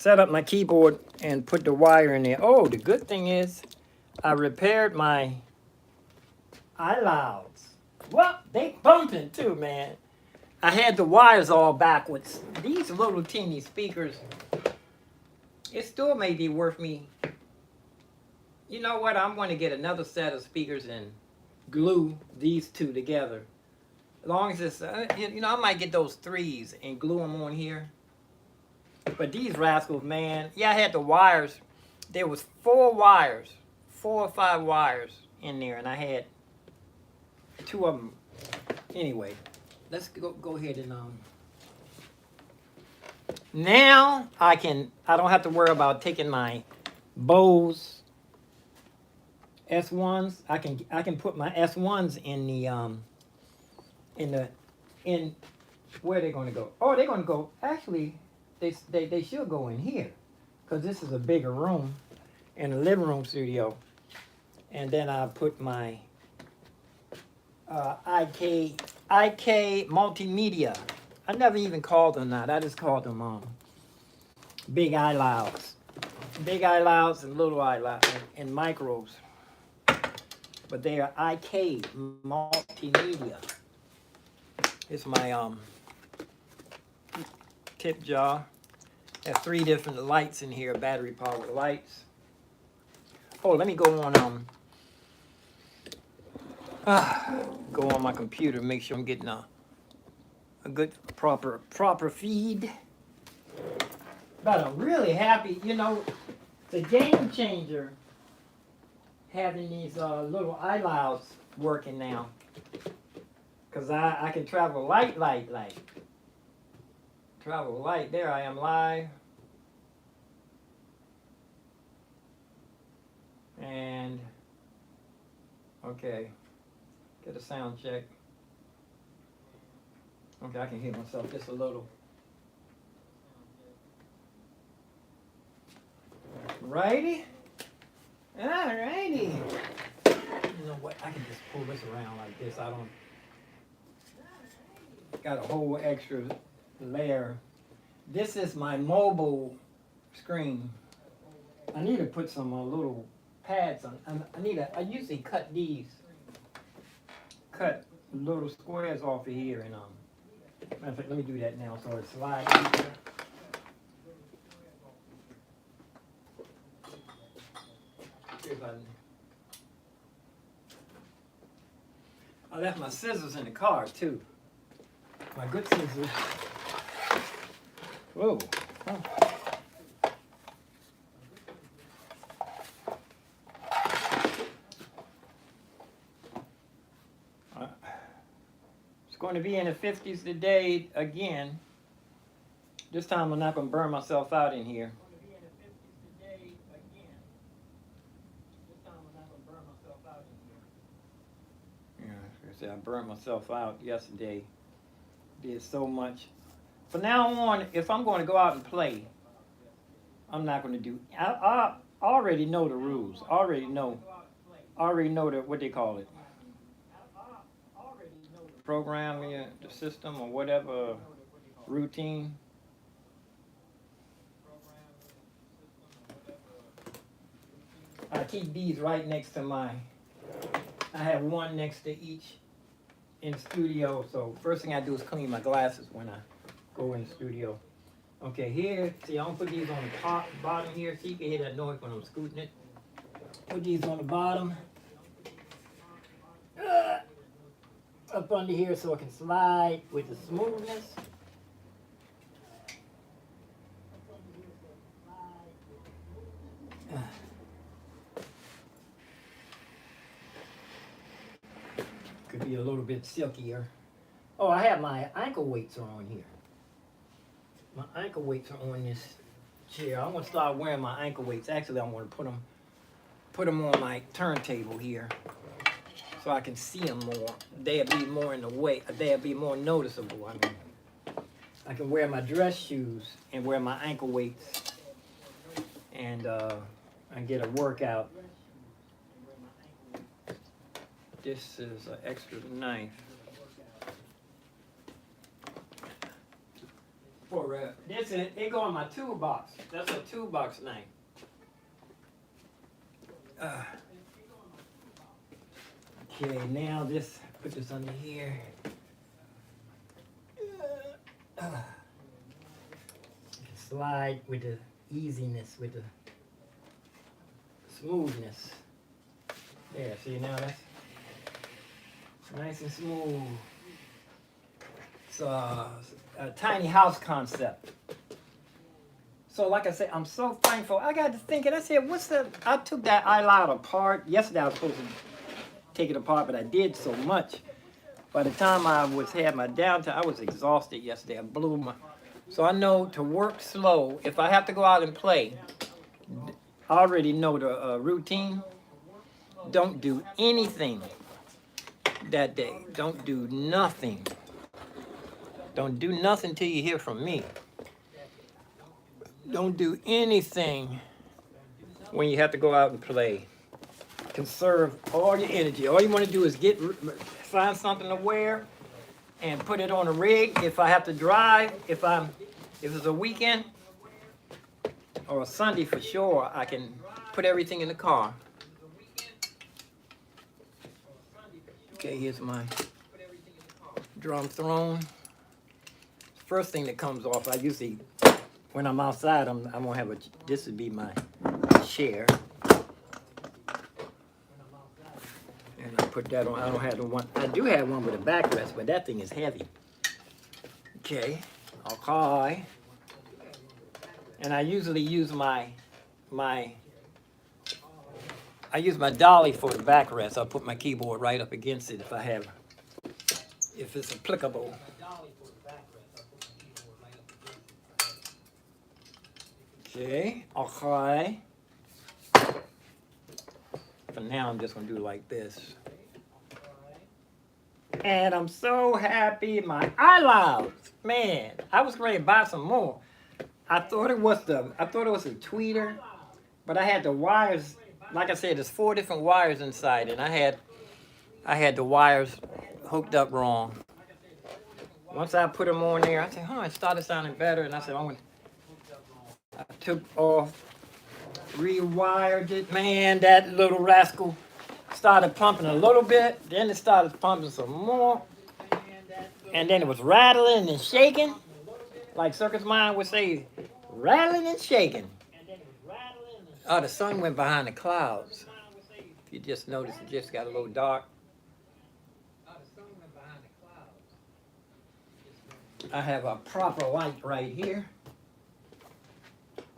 set up my keyboard and put the wire in there. Oh, the good thing is I repaired my iLouds. Well, they bumping too, man. I had the wires all backwards. These little teeny speakers, it still may be worth me. You know what? I'm going to get another set of speakers and glue these two together. As long as it's, you know, I might get those threes and glue them on here. But these rascals, man, yeah, I had the wires. There was 4 wires, 4 or 5 wires in there, and I had 2 of them. Anyway, let's go ahead and now I don't have to worry about taking my Bose S1s. I can put my S1s in where they're going to go. Oh, they're going to go. Actually, they should go in here, because this is a bigger room in the living room studio. And then I put my IK multimedia. I never even called them that. I just called them big iLouds. Big iLouds and little iLouds and micros. But they are IK multimedia. It's my tip jar. Has 3 different lights in here, battery powered lights. Oh, let me go on go on my computer, make sure I'm getting a good proper feed. But I'm really happy, you know, it's a game changer having these little iLouds working now. Because I can travel light. Travel light. There I am live. And, okay. Get a sound check. Okay, I can hear myself just a little. Righty. Alrighty. You know what? I can just pull this around like this. I don't. Got a whole extra layer. This is my mobile screen. I need to put some little pads on. I usually cut these. Cut little squares off of here and matter of fact, let me do that now so it slides easier. I left my scissors in the car too. My good scissors. Whoa. Oh. It's going to be in the 50s today again. This time I'm not going to burn myself out in here. Yeah, I burned myself out yesterday. Did so much. From now on, if I'm going to go out and play, I'm not going to do. I already know the rules. Already know what they call it. Program, the system or whatever routine. I keep these right next to I have one next to each in the studio. So first thing I do is clean my glasses when I go in the studio. Okay, here, see, I'm gonna put these on the top, bottom here, so you can hear that noise when I'm scooting it. Put these on the bottom. Up under here so it can slide with the smoothness. Could be a little bit silkier. Oh, I have my ankle weights on here. My ankle weights are on this chair. I'm gonna start wearing my ankle weights. Actually, I'm gonna put them on my turntable here, so I can see them more. They'll be more in the way. They'll be more noticeable. I mean, I can wear my dress shoes and wear my ankle weights, and get a workout. This is an extra knife. for this. It go in my toolbox. That's a toolbox name. Okay, now this, put this under here. Slide with the easiness, with the smoothness. There, see now that's nice and smooth. It's a tiny house concept. So like I said, I'm so thankful. I got to thinking, I said, I took that eyeliner apart. Yesterday I was supposed to take it apart, but I did so much. By the time I had my downtime, I was exhausted yesterday. I blew my, so I know to work slow. If I have to go out and play, I already know the routine. Don't do anything that day. Don't do nothing. Don't do nothing till you hear from me. Don't do anything when you have to go out and play. Conserve all your energy. All you want to do is find something to wear and put it on a rig. If I have to drive, if it's a weekend or a Sunday for sure, I can put everything in the car. Okay, here's my drum throne. First thing that comes off, I usually, when I'm outside, I'm gonna have this would be my chair. And I put that on. I don't have the one. I do have one with a backrest, but that thing is heavy. Okay. And I usually use my dolly for the backrest. I'll put my keyboard right up against it if it's applicable. Okay. For now, I'm just gonna do it like this. And I'm so happy, my eyeliner. Man, I was ready to buy some more. I thought it was a tweeter, but I had the wires. Like I said, there's 4 different wires inside, and I had the wires hooked up wrong. Once I put them on there, I said, it started sounding better, and I said, I took off, rewired it. Man, that little rascal started pumping a little bit, then it started pumping some more, and then it was rattling and shaking, like Circus Mind would say, rattling and shaking. Oh, the sun went behind the clouds. If you just noticed, it just got a little dark. I have a proper light right here.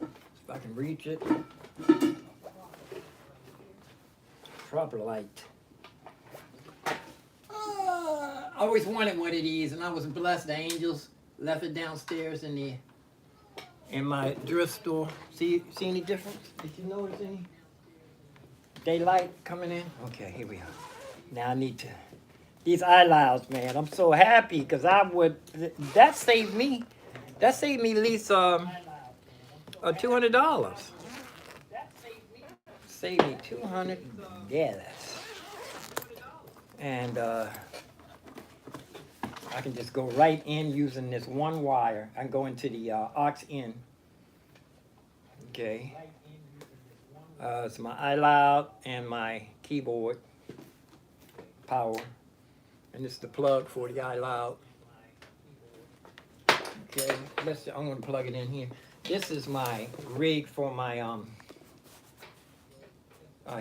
If I can reach it. Proper light. I always wanted one of these, and I was blessed. The angels left it downstairs in my thrift store. See any difference? Did you notice any daylight coming in? Okay, here we are. Now I need to. These eyeliners, man. I'm so happy because that saved me at least $200. Saved me $200. Yeah, and I can just go right in using this one wire. I can go into the aux in. Okay. It's my iLoud and my keyboard power. And this is the plug for the iLoud. Okay, I'm going to plug it in here. This is my rig for my,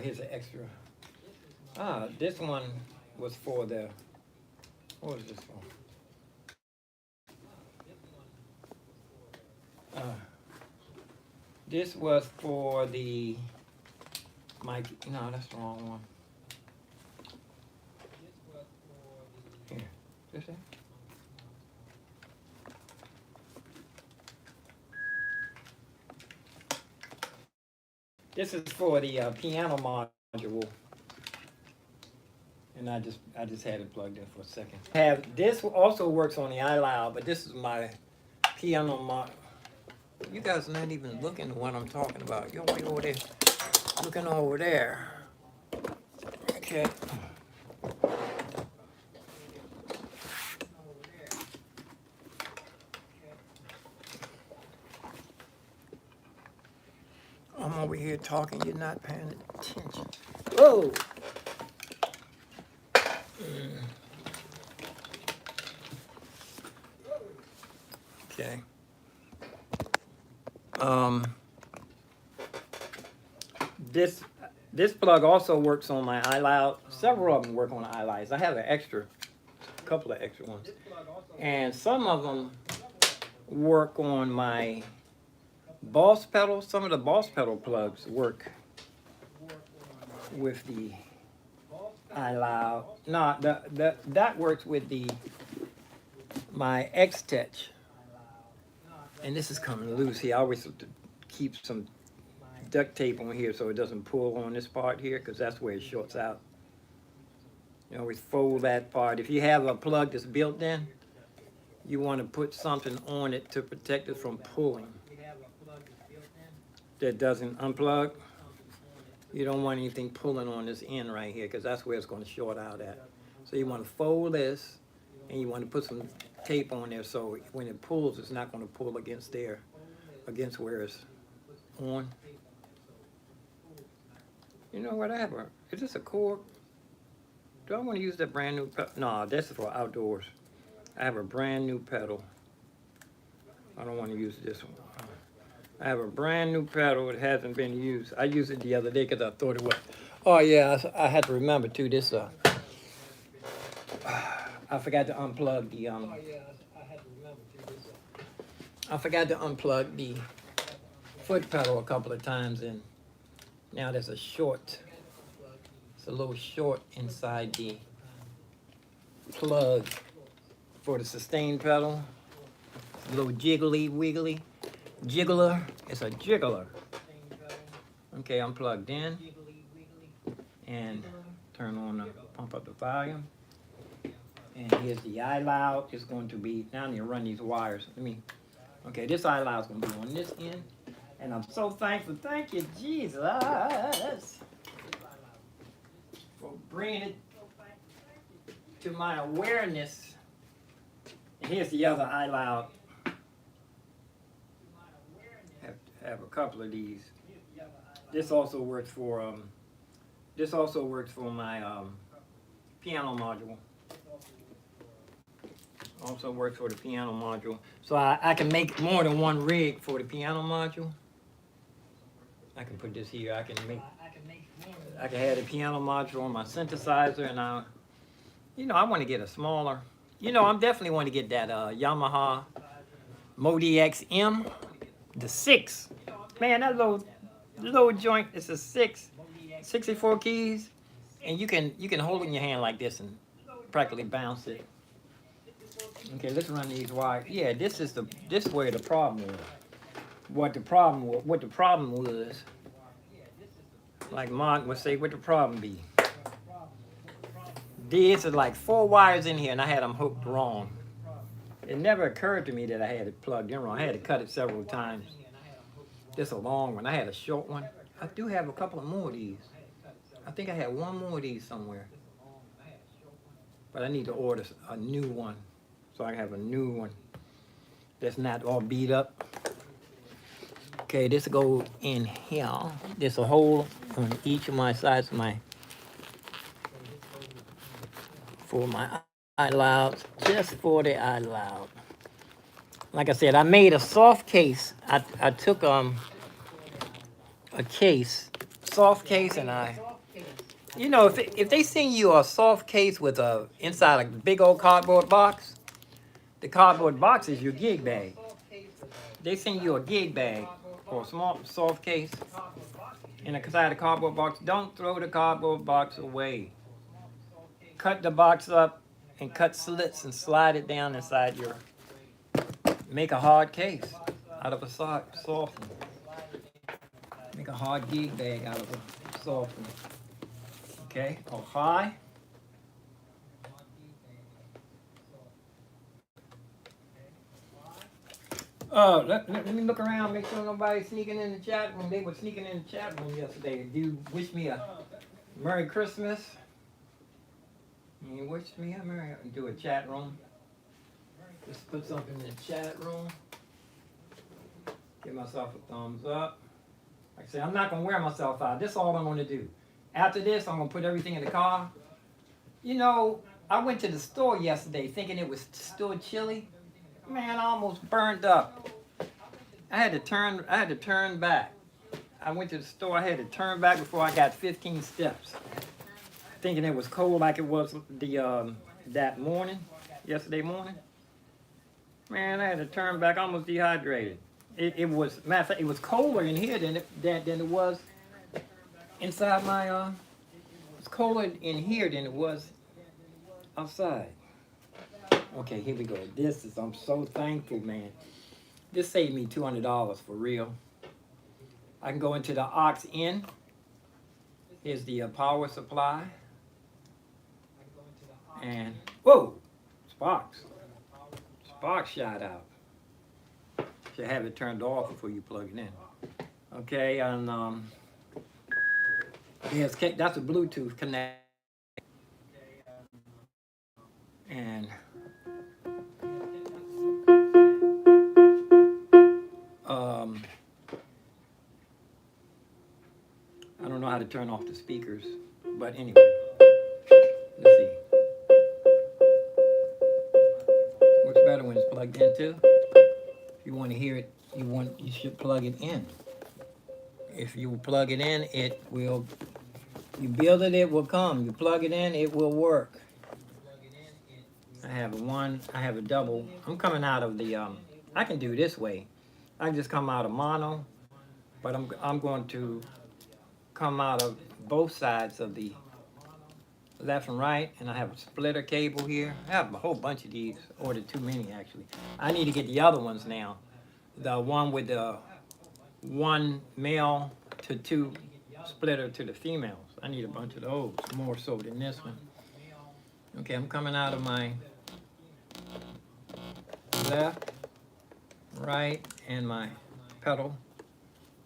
here's an extra. This one was for what was this for? This was for no, that's the wrong one. Here, this it? This is for the piano module, and I just had it plugged in for a second. This also works on the iLoud, but this is my piano module. You guys are not even looking at what I'm talking about. You're way over there, looking over there. Okay. I'm over here talking, you're not paying attention. Whoa! Okay. This this plug also works on my iLoud. Several of them work on the iLouds. I have a couple of extra ones, and some of them work on my Boss pedal. Some of the Boss pedal plugs work with the iLoud. No, that works with my X-Tech. And this is coming loose here. I always have to keep some duct tape on here so it doesn't pull on this part here, because that's where it shorts out. You always fold that part. If you have a plug that's built in, you want to put something on it to protect it from pulling. That doesn't unplug. You don't want anything pulling on this end right here, because that's where it's going to short out at. So you want to fold this, and you want to put some tape on there so when it pulls, it's not going to pull against there, against where it's on. You know what? Is this a cord? Do I want to use that brand new pedal? No, this is for outdoors. I have a brand new pedal. I don't want to use this one. I have a brand new pedal. It hasn't been used. I used it the other day because I thought it was. Oh yeah, I had to remember too. This I forgot to unplug the I forgot to unplug the foot pedal a couple of times, and now there's a short. It's a little short inside the plug for the sustain pedal. It's a little jiggly wiggly. Jiggler. It's a jiggler. Okay, I'm plugged in. And turn on the pump up the volume. And here's the iLoud. It's going to be, now I need to run these wires. Okay, this iLoud is going to be on this end. And I'm so thankful. Thank you, Jesus, for bringing it to my awareness. And here's the other iLoud. Have a couple of these. This also works for my piano module. Also works for the piano module. So I can make more than one rig for the piano module. I can put this here. I can have the piano module on my synthesizer, and I want to get a smaller. I'm definitely want to get that Yamaha MoDX M, the 6. Man, that little joint is a 6, 64 keys, and you can hold it in your hand like this and practically bounce it. Okay, let's run these wires. Yeah, this is where the problem is. What the problem was. Like Mark would say, what the problem be? This is like 4 wires in here, and I had them hooked wrong. It never occurred to me that I had it plugged in wrong. I had to cut it several times. This is a long one. I had a short one. I do have a couple of more of these. I think I had one more of these somewhere. But I need to order a new one, so I can have a new one that's not all beat up. Okay, this will go in here. There's a hole on each of my sides of for my iLoud, just for the iLoud. Like I said, I made a soft case. I took a soft case, and if they send you a soft case with inside a big old cardboard box, the cardboard box is your gig bag. They send you a gig bag or a small soft case inside a cardboard box. Don't throw the cardboard box away. Cut the box up and cut slits and slide it down inside make a hard case out of a soft one. Make a hard gig bag out of a soft one. Okay, or high. Let me look around, make sure nobody's sneaking in the chat room. They were sneaking in the chat room yesterday. You wish me a Merry Christmas. You wish me a Merry. Do a chat room. Just put something in the chat room. Give myself a thumbs up. Like I said, I'm not gonna wear myself out. This is all I'm gonna do. After this, I'm gonna put everything in the car. You know, I went to the store yesterday thinking it was still chilly. Man, I almost burned up. I had to turn back. I went to the store, I had to turn back before I got 15 steps. Thinking it was cold like it was that morning, yesterday morning. Man, I had to turn back, almost dehydrated. It was, matter of fact, it was colder in here than it was inside my, it's colder in here than it was outside. Okay, here we go. I'm so thankful, man. This saved me $200 for real. I can go into the aux in. Here's the power supply. And, whoa, sparks. Sparks shot out. Should have it turned off before you plug it in. Okay, and yes, that's a Bluetooth connect. And I don't know how to turn off the speakers, but anyway, let's see. Works better when it's plugged in too. If you want to hear it, you should plug it in. If you plug it in, it will. You build it, it will come. You plug it in, it will work. I have a double. I'm coming out of the. I can do this way. I can just come out of mono, but I'm going to come out of both sides of the left and right, and I have a splitter cable here. I have a whole bunch of these, ordered too many actually. I need to get the other ones now. The one with the one male to two splitter to the females. I need a bunch of those, more so than this one. Okay, I'm coming out of my left, right, and my pedal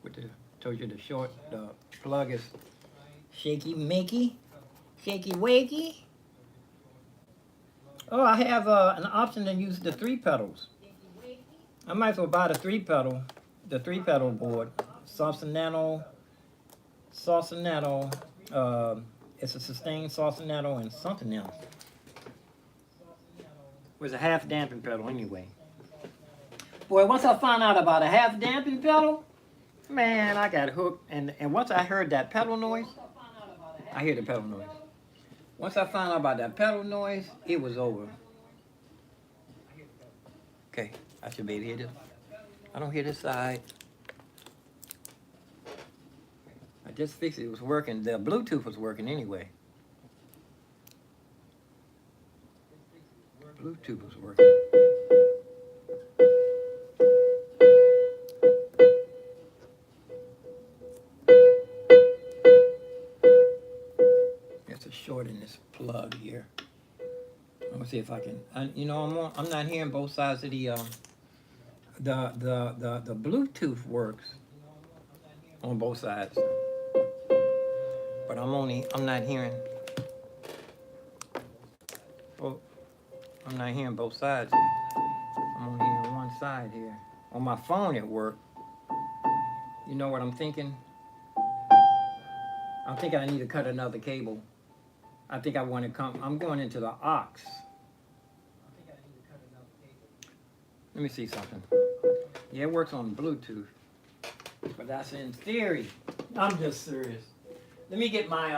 with the, told you the plug is shaky makey, shaky wakey. Oh, I have an option to use the 3 pedals. I might as well buy the 3 pedal board. Sausonato, it's a sustained Sausonato and something else. It was a half damping pedal anyway. Boy, once I found out about a half damping pedal, man, I got hooked. And once I heard that pedal noise, I hear the pedal noise. Once I found out about that pedal noise, it was over. Okay, I should be able to hear this. I don't hear this side. I just fixed it. It was working. The Bluetooth was working anyway. Bluetooth was working. There's a short in this plug here. I'm gonna see if I can. I'm not hearing both sides of the Bluetooth works on both sides, but I'm not hearing. Well, I'm not hearing both sides. I'm only hearing one side here. On my phone it worked. You know what I'm thinking? I'm thinking I need to cut another cable. I think I want to come. I'm going into the aux. Let me see something. Yeah, it works on Bluetooth, but that's in theory. I'm just serious. Let me get my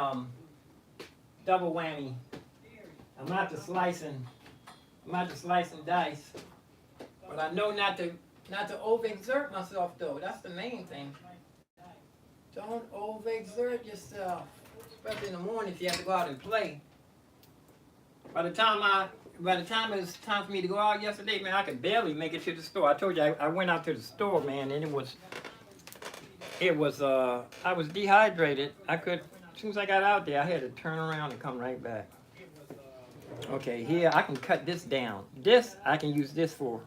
double whammy. I'm not to slice and dice, but I know not to overexert myself though. That's the main thing. Don't overexert yourself, especially in the morning if you have to go out and play. By the time it was time for me to go out yesterday, man, I could barely make it to the store. I told you I went out to the store, man, and I was dehydrated. As soon as I got out there, I had to turn around and come right back. Okay, here I can cut this down. This I can use this for.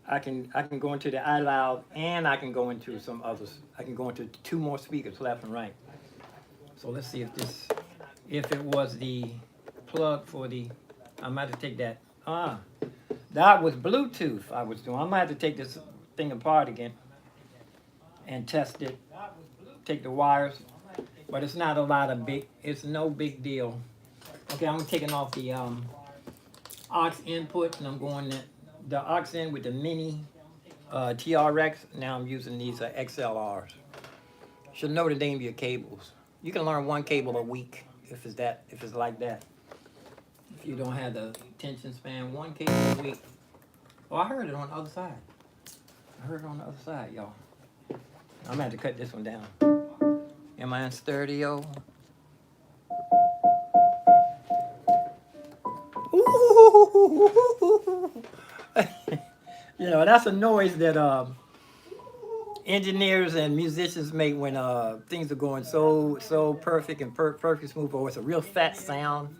I can go into the iLoud, and I can go into some others. I can go into 2 more speakers, left and right. So let's see if it was the plug for the. I might have to take that. That was Bluetooth I was doing. I might have to take this thing apart again. and test it. Take the wires, but it's not a lot of it's no big deal. Okay, I'm taking off the aux input, and I'm going the aux in with the mini TRX. Now I'm using these XLRs. Should know the name of your cables. You can learn one cable a week if it's like that. If you don't have the attention span, one cable a week. Oh, I heard it on the other side. I heard it on the other side, y'all. I'm gonna have to cut this one down. Am I in stereo? You know, that's a noise that engineers and musicians make when things are going so perfect and perfect smooth, or it's a real fat sound.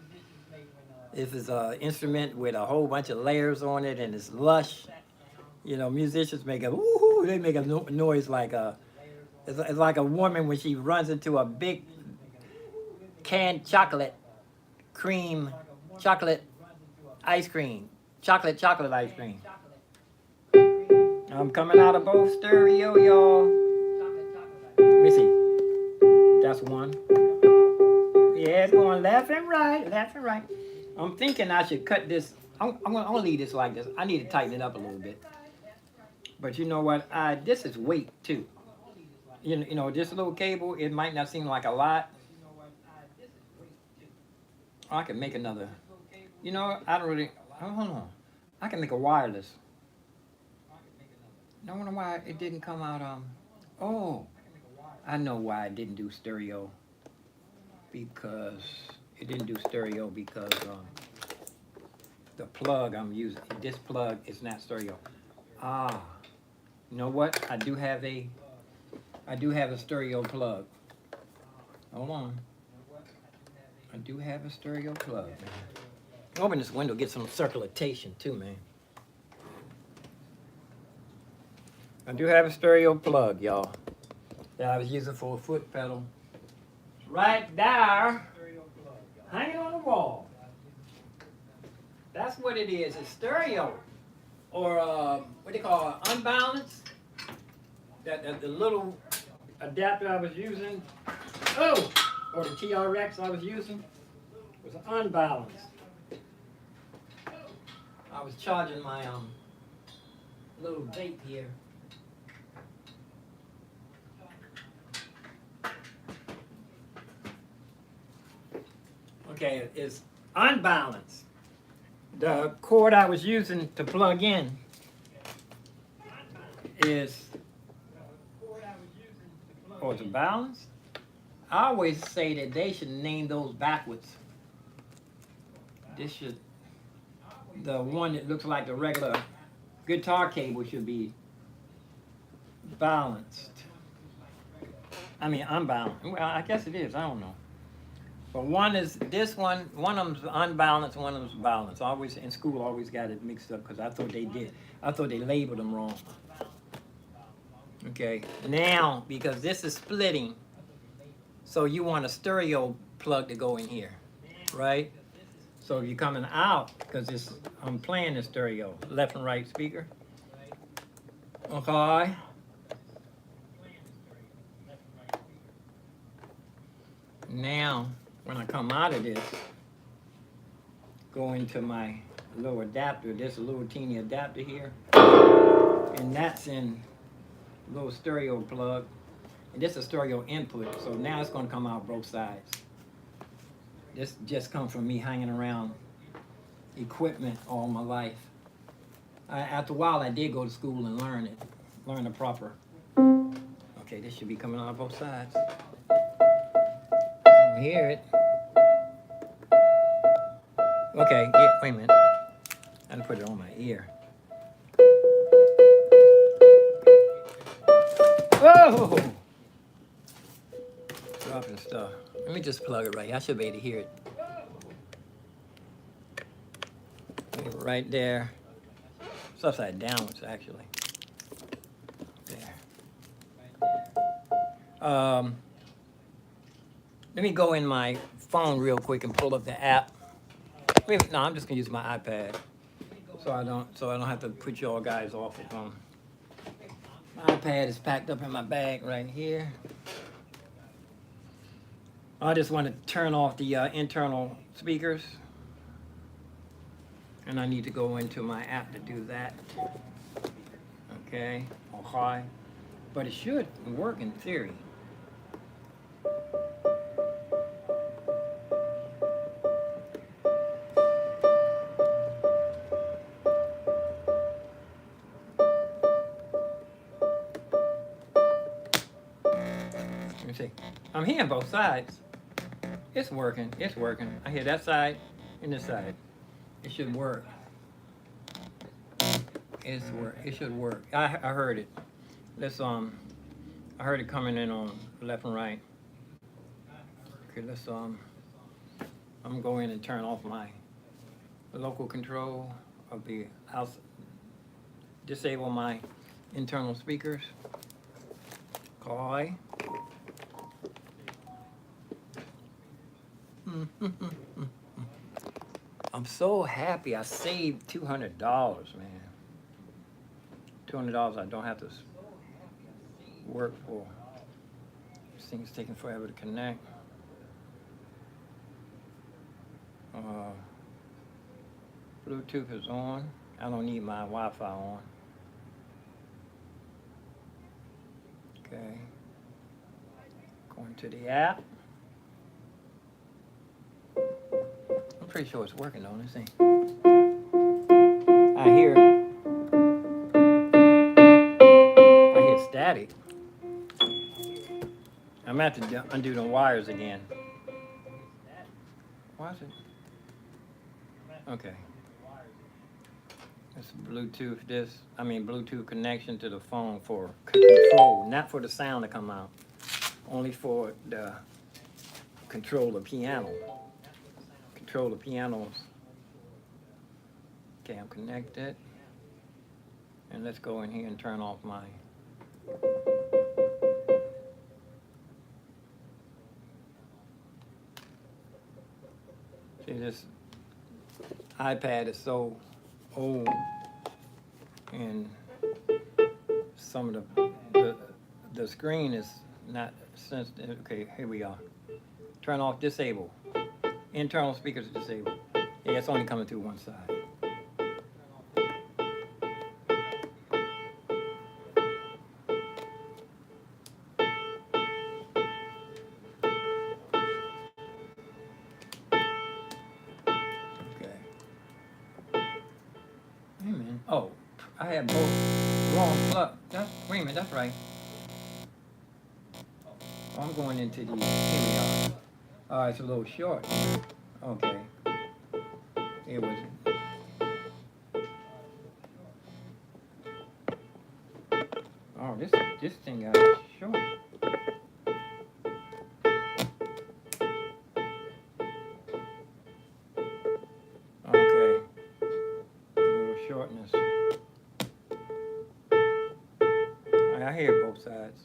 If it's an instrument with a whole bunch of layers on it and it's lush, you know, musicians make a woohoo. They make a noise like it's like a woman when she runs into a big canned chocolate ice cream, chocolate ice cream. I'm coming out of both stereo, y'all. Let me see. That's one. Yeah, it's going left and right, left and right. I'm thinking I should cut this. I'm gonna leave this like this. I need to tighten it up a little bit. But you know what? This is weight too. You know, this little cable, it might not seem like a lot. I can make another. You know, I don't really. Oh, hold on. I can make a wireless. I wonder why it didn't come out. Oh, I know why it didn't do stereo. Because it didn't do stereo because the plug I'm using. This plug is not stereo. Ah, you know what? I do have a stereo plug. Hold on. I do have a stereo plug, man. Open this window, get some circulation too, man. I do have a stereo plug, y'all, that I was using for a foot pedal. It's right there, hanging on the wall. That's what it is. It's stereo, or what they call unbalanced. That the little adapter I was using, or the TRX I was using, was unbalanced. I was charging my little vape here. Okay, it's unbalanced. The cord I was using to plug in is, it's balanced. I always say that they should name those backwards. This should, the one that looks like the regular guitar cable should be balanced. I mean unbalanced. Well, I guess it is, I don't know. But one is this one of them's unbalanced, one of them's balanced. I always, in school, always got it mixed up because I thought they did. I thought they labeled them wrong. Okay, now, because this is splitting, so you want a stereo plug to go in here, right? So if you're coming out, because I'm playing the stereo, left and right speaker. Okay. Now, when I come out of this, go into my little adapter, this little teeny adapter here, and that's in a little stereo plug, and this is stereo input, so now it's going to come out both sides. This just comes from me hanging around equipment all my life. After a while, I did go to school and learn the proper. Okay, this should be coming out both sides. I don't hear it. Okay, yeah, wait a minute. I had to put it on my ear. Whoa! Dropping stuff. Let me just plug it right here. I should be able to hear it. Right there. It's upside downwards, actually. There. Let me go in my phone real quick and pull up the app. No, I'm just gonna use my iPad, so I don't have to put y'all guys off of My iPad is packed up in my bag right here. I just want to turn off the internal speakers. And I need to go into my app to do that. Okay, or high. But it should work in theory. Let me see. I'm hearing both sides. It's working. It's working. I hear that side and this side. It should work. It's work. It should work. I heard it. Let's I heard it coming in on left and right. Okay, let's I'm gonna go in and turn off my local control of the house. Disable my internal speakers. Call. I'm so happy I saved $200, man. $200 I don't have to work for. This thing's taking forever to connect. Bluetooth is on. I don't need my Wi-Fi on. Okay. Going to the app. I'm pretty sure it's working on this thing. I hear static. I'm gonna have to undo the wires again. Why is it? Okay. It's Bluetooth. Bluetooth connection to the phone for control, not for the sound to come out. Only for the control the piano. Control the pianos. Okay, I'm connected. And let's go in here and turn off my see, this iPad is so old, and some of the screen is not sensitive. Okay, here we are. Turn off, disable. Internal speakers disabled. Yeah, it's only coming through one side. Oh, I had both wrong plug. Wait a minute, that's right. Oh, I'm going into the, here we are. Oh, it's a little short. Okay. It was. Oh, this thing got short. Okay. A little shortness. I hear both sides.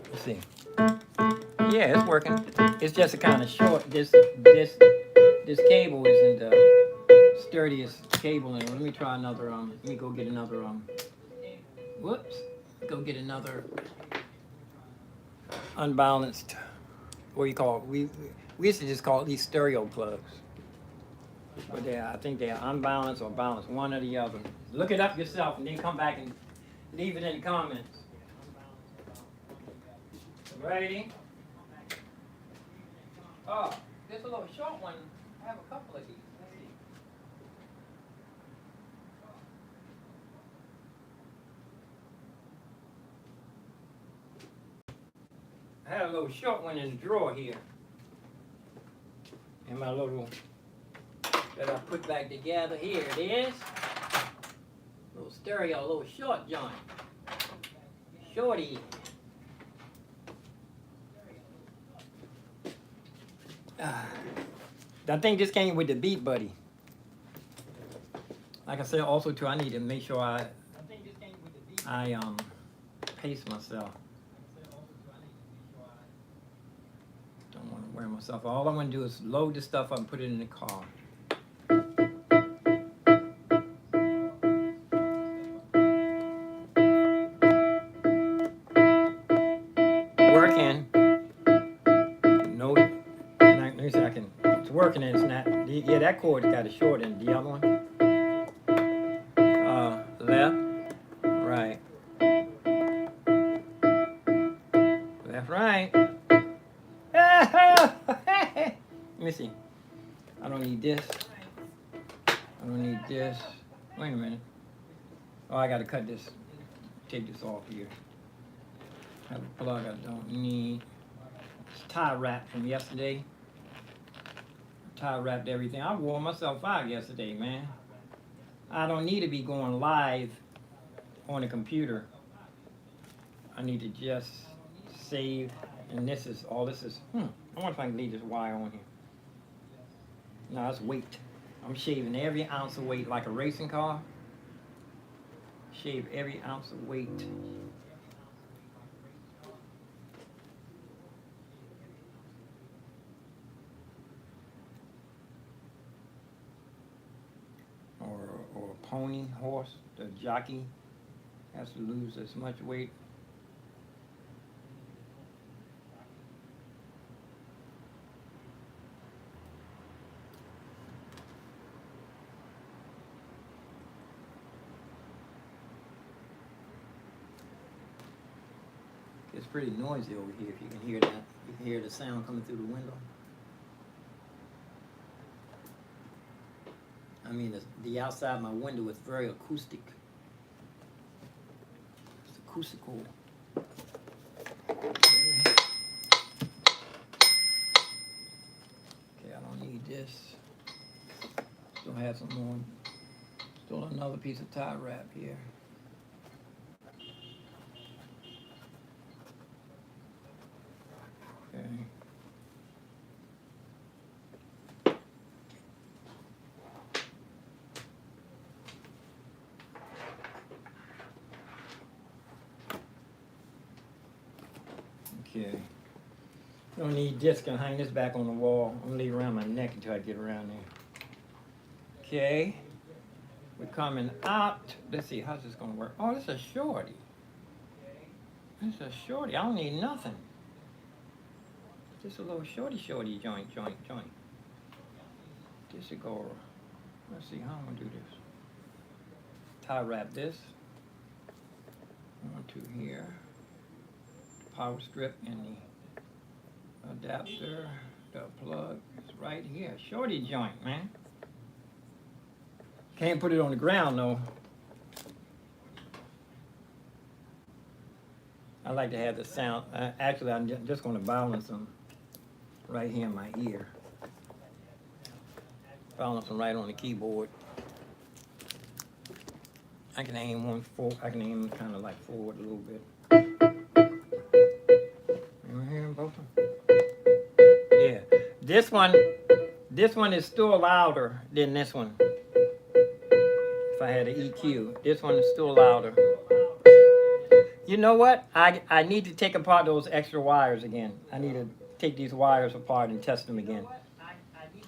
Let's see. Yeah, it's working. It's just a kind of short. This cable isn't the sturdiest cable. And let me try another. Let me go get another. Whoops. Go get another unbalanced. What do you call it? We used to just call it these stereo plugs. But I think they're unbalanced or balanced, one or the other. Look it up yourself and then come back and leave it in the comments. Ready? Oh, this is a little short one. I have a couple of these. Let's see. I have a little short one in the drawer here. And my little that I put back together. Here it is. Little stereo, little short joint. Shorty. I think this came with the Beat Buddy. Like I said, also too, I need to make sure I pace myself. Don't want to wear myself. All I want to do is load this stuff up and put it in the car. working and it's not. Yeah, that cord got a short end. The other one. Left, right, left, right. Let me see. I don't need this. I don't need this. Wait a minute. Oh, I gotta cut this. Take this off here. Have a plug I don't need. It's tie wrap from yesterday. Tie wrapped everything. I wore myself out yesterday, man. I don't need to be going live on the computer. I need to just save. And this is all this is. I wonder if I can leave this wire on here. No, it's weight. I'm shaving every ounce of weight like a racing car. Shave every ounce of weight. Or a pony, horse, the jockey has to lose as much weight. It's pretty noisy over here if you can hear that. You can hear the sound coming through the window. I mean, the outside of my window is very acoustic. It's acoustical. Okay, I don't need this. Still have some more. Still another piece of tie wrap here. Okay. Okay. Don't need this. Gonna hang this back on the wall. I'm gonna leave it around my neck until I get around there. Okay. We're coming out. Let's see, how's this gonna work? Oh, this is a shorty. This is a shorty. I don't need nothing. Just a little shorty joint. This should go. Let's see how I'm gonna do this. Tie wrap this onto here. Power strip and the adapter, the plug is right here. Shorty joint, man. Can't put it on the ground though. I like to have the sound. Actually, I'm just going to balance them right here in my ear. Balance them right on the keyboard. I can aim one forward. I can aim kind of like forward a little bit. Yeah, this one is still louder than this one. If I had an EQ, this one is still louder. You know what? I need to take apart those extra wires again. I need to take these wires apart and test them again.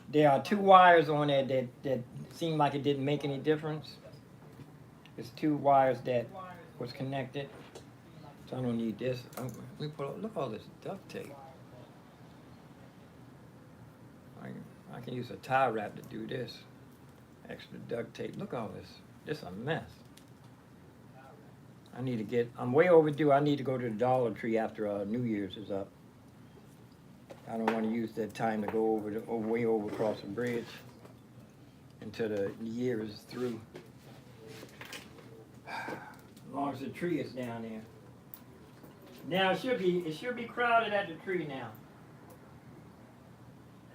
There are 2 wires on there that seemed like it didn't make any difference. It's 2 wires that was connected. So I don't need this. Look at all this duct tape. I can use a tie wrap to do this. Extra duct tape. Look at all this. This is a mess. I'm way overdue. I need to go to the Dollar Tree after New Year's is up. I don't want to use that time to go way over across the bridge until the year is through. As long as the tree is down there. Now it should be crowded at the tree now.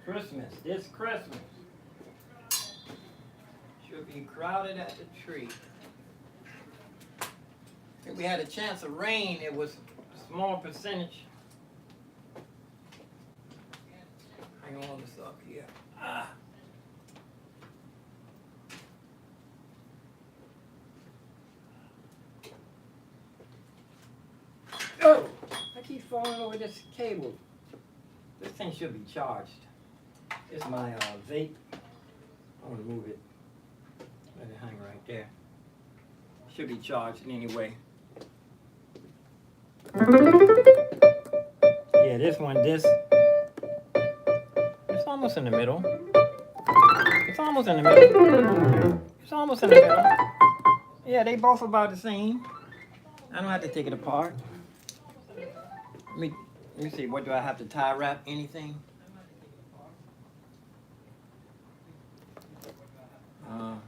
Christmas, this Christmas. Should be crowded at the tree. If we had a chance of rain, it was a small percentage. Hang all this up here. Oh! I keep falling over this cable. This thing should be charged. It's my vape. I want to move it. Let it hang right there. Should be charged in any way. Yeah, this one, it's almost in the middle. It's almost in the middle. It's almost in the middle. Yeah, they both about the same. I don't have to take it apart. Let me see. What do I have to tie wrap? Anything? No,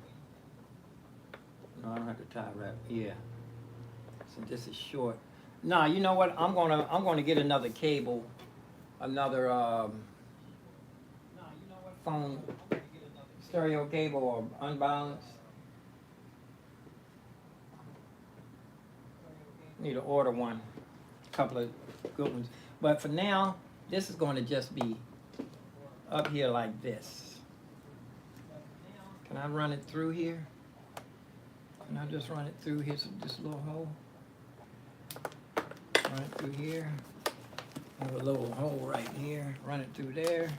I don't have to tie wrap. Yeah. So this is short. Nah, you know what? I'm gonna get another cable, another phone stereo cable or unbalanced. Need to order one, a couple of good ones. But for now, this is going to just be up here like this. Can I run it through here? Can I just run it through here, this little hole? Run it through here. Have a little hole right here. Run it through there.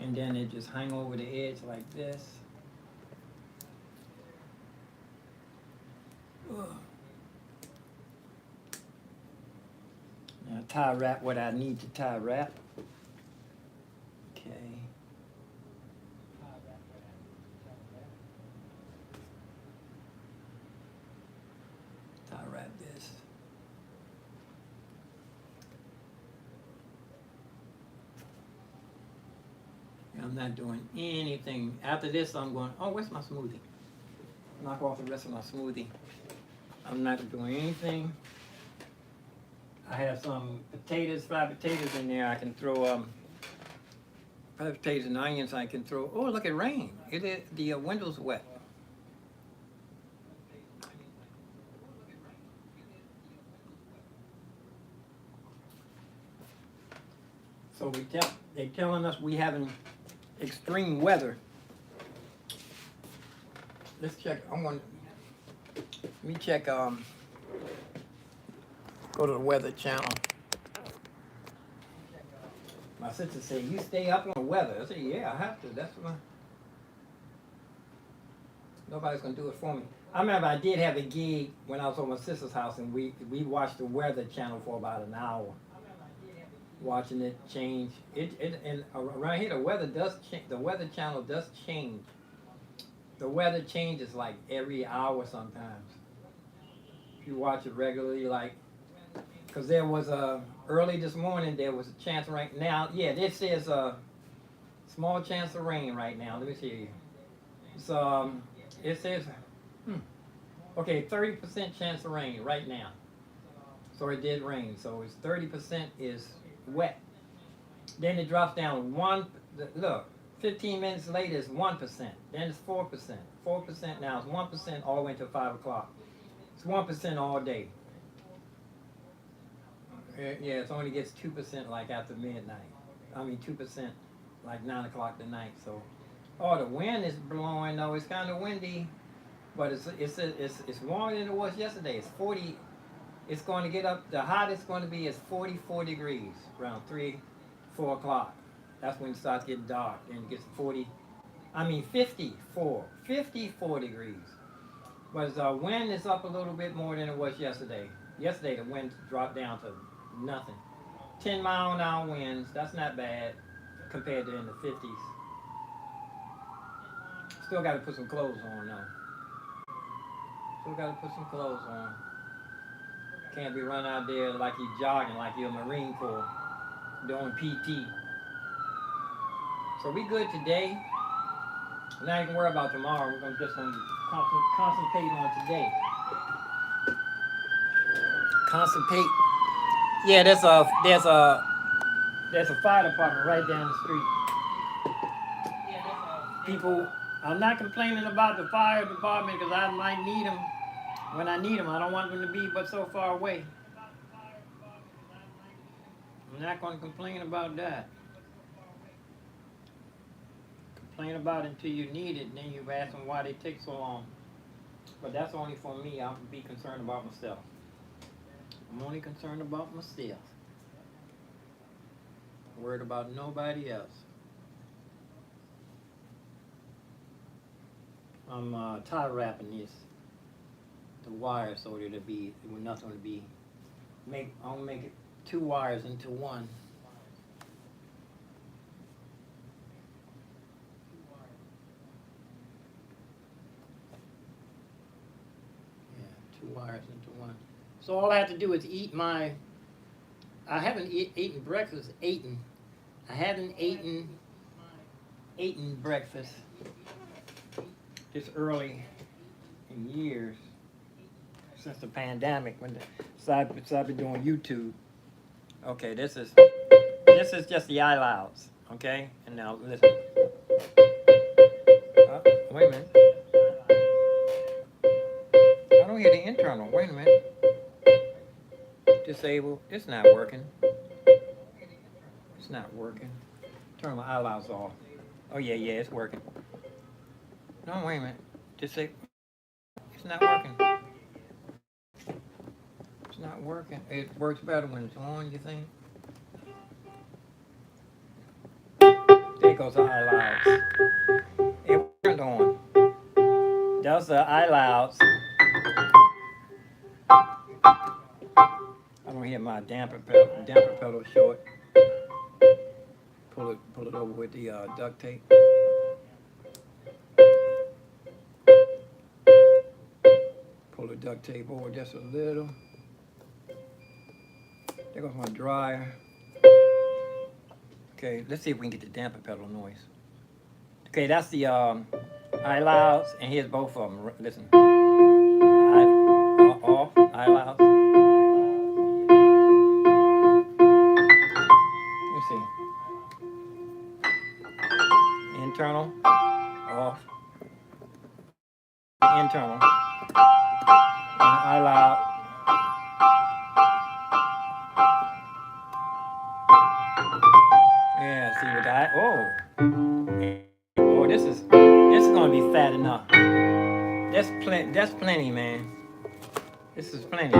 And then it just hang over the edge like this. Ugh. Now tie wrap what I need to tie wrap. Okay. Tie wrap this. I'm not doing anything. After this, I'm going, oh, where's my smoothie? Knock off the rest of my smoothie. I'm not doing anything. I have some potatoes, fried potatoes in there. I can throw fried potatoes and onions. I can throw. Oh, look, it rained. The window's wet. So they're telling us we having extreme weather. Let's check. Let me check. Go to the weather channel. My sister said, "You stay up on the weather." I said, "Yeah, I have to. That's what nobody's gonna do it for me." I remember I did have a gig when I was at my sister's house, and we watched the weather channel for about an hour, watching it change. And around here the weather does change. The weather channel does change. The weather changes like every hour sometimes. If you watch it regularly, like, because there was early this morning there was a chance of rain. Now, yeah, this says a small chance of rain right now. Let me see. So it says, okay, 30% chance of rain right now. So it did rain. So it's 30% is wet. Then it drops down look, 15 minutes later it's 1%. Then it's 4%. 4% now. It's 1% all the way until 5 o'clock. It's 1% all day. Yeah, it only gets 2% like after midnight. I mean 2% like 9 o'clock tonight. So, oh, the wind is blowing though. It's kind of windy, but it's warmer than it was yesterday. It's 40. It's going to get up. The hottest going to be is 44 degrees around 4 o'clock. That's when it starts getting dark. Then it gets 54 degrees. But the wind is up a little bit more than it was yesterday. Yesterday the wind dropped down to nothing. 10-mile-an-hour winds. That's not bad compared to in the 50s. Still got to put some clothes on though. Still got to put some clothes on. Can't be running out there like you're jogging, like you're a Marine Corps, doing PT. So we good today. We're not even worry about tomorrow. We're just going to concentrate on today. Concentrate. Yeah, there's a fire department right down the street. People, I'm not complaining about the fire department because I might need them when I need them. I don't want them to be but so far away. I'm not going to complain about that. Complain about it until you need it, and then you ask them why they take so long. But that's only for me. I'll be concerned about myself. I'm only concerned about myself. Worried about nobody else. I'm tie wrapping the wire so that nothing to be. I'll make it 2 wires into one. wires into one. So all I have to do is eat my. I haven't eaten breakfast. I haven't eaten breakfast this early in years since the pandemic. So I've been doing YouTube. Okay, this is just the eye louds. Okay, and now listen. Wait a minute. I don't hear the internal. Wait a minute. Disable. It's not working. It's not working. Turn my eye louds off. Oh yeah, it's working. No, wait a minute. Disable. It's not working. It's not working. It works better when it's on, you think? There goes the eye louds. It turned on. That's the eye louds. I don't hear my damper pedal short. Pull it over with the duct tape. Pull the duct tape over just a little. There goes my dryer. Okay, let's see if we can get the damper pedal noise. Okay, that's the eye louds, and here's both of them. Listen. Off, eye louds. Let's see. Internal, off. Internal. And eye loud. Yeah, see what that? Oh, this is gonna be fat enough. That's plenty, man. This is plenty.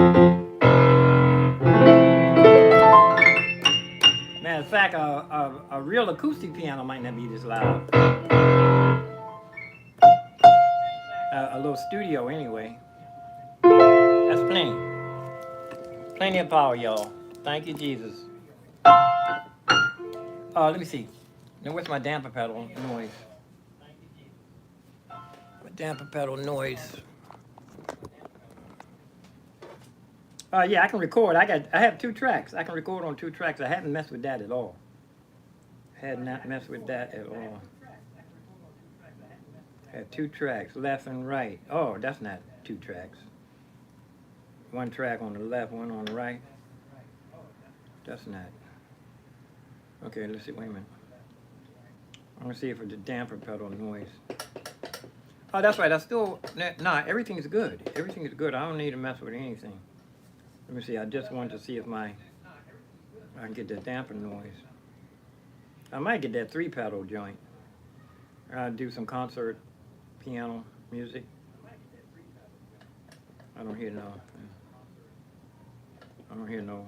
Matter of fact, a real acoustic piano might not be this loud. A little studio anyway. That's plenty. Plenty of power, y'all. Thank you, Jesus. Let me see. Now, where's my damper pedal noise? My damper pedal noise. Yeah, I can record. I have 2 tracks. I can record on 2 tracks. I haven't messed with that at all. Had not messed with that at all. Have 2 tracks, left and right. Oh, that's not 2 tracks. 1 track on the left, 1 on the right. That's not. Okay, let's see. Wait a minute. I'm gonna see if it's the damper pedal noise. Oh, that's right. I still. Nah, everything's good. Everything is good. I don't need to mess with anything. Let me see. I just wanted to see if I can get the damper noise. I might get that 3-pedal joint. I'll do some concert piano music. I don't hear no. I don't hear no.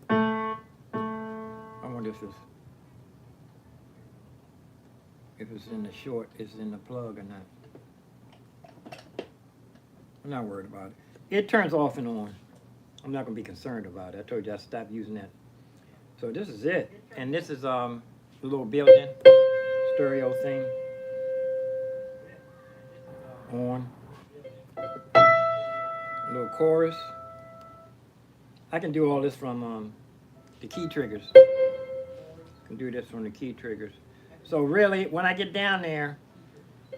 I wonder if it's in the short, it's in the plug or not. I'm not worried about it. It turns off and on. I'm not gonna be concerned about it. I told you I stopped using that. So this is it, and this is a little built-in stereo thing. On. A little chorus. I can do all this from the key triggers. I can do this from the key triggers. So really, when I get down there,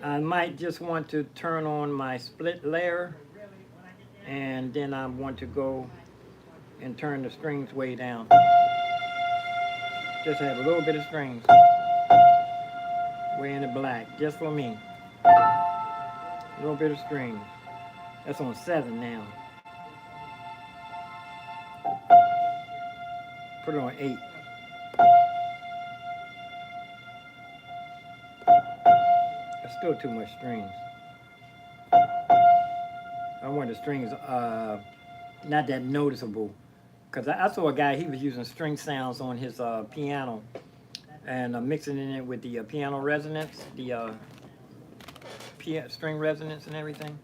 I might just want to turn on my split layer, and then I want to go and turn the strings way down. Just have a little bit of strings way in the black, just for me. A little bit of strings. That's on 7 now. Put it on 8. That's still too much strings. I want the strings not that noticeable. Because I saw a guy, he was using string sounds on his piano and mixing it with the piano resonance, the string resonance and everything,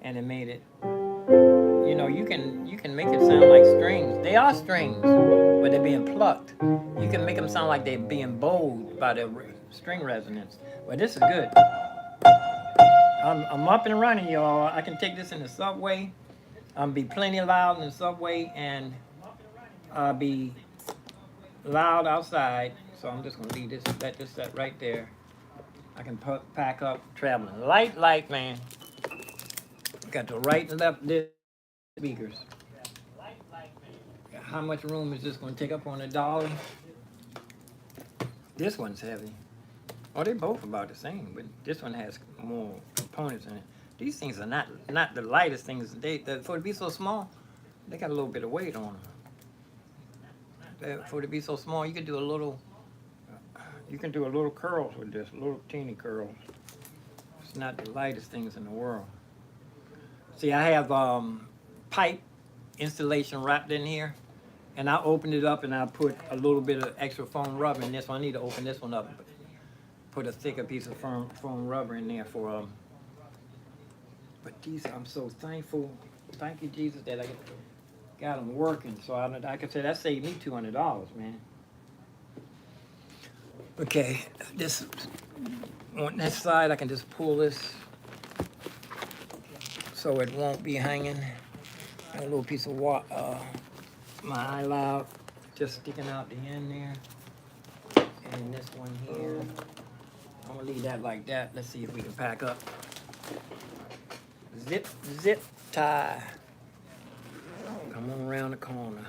and it made it. You know, you can make it sound like strings. They are strings, but they're being plucked. You can make them sound like they're being bowled by the string resonance. But this is good. I I'm up and running, y'all. I can take this in the subway. Be plenty loud in the subway, and be loud outside. So I'm just gonna leave this, let this set right there. I can pack up traveling. Light, man. Got the right and left speakers. How much room is this gonna take up on the dolly? This one's heavy. Oh, they both about the same, but this one has more components in it. These things are not the lightest things. For it to be so small, they got a little bit of weight on them. For it to be so small, you can do a little. You can do a little curls with this, little teeny curls. It's not the lightest things in the world. See, I have pipe installation wrapped in here, and I opened it up and I put a little bit of extra foam rubber in this one. I need to open this one up. Put a thicker piece of foam rubber in there for but these, I'm so thankful. Thank you, Jesus, that I got them working. So I could say that saved me $200, man. Okay, this on this side, I can just pull this so it won't be hanging. A little piece of my eye loud just sticking out the end there. And this one here. I'm gonna leave that like that. Let's see if we can pack up. Zip tie. Come on around the corner.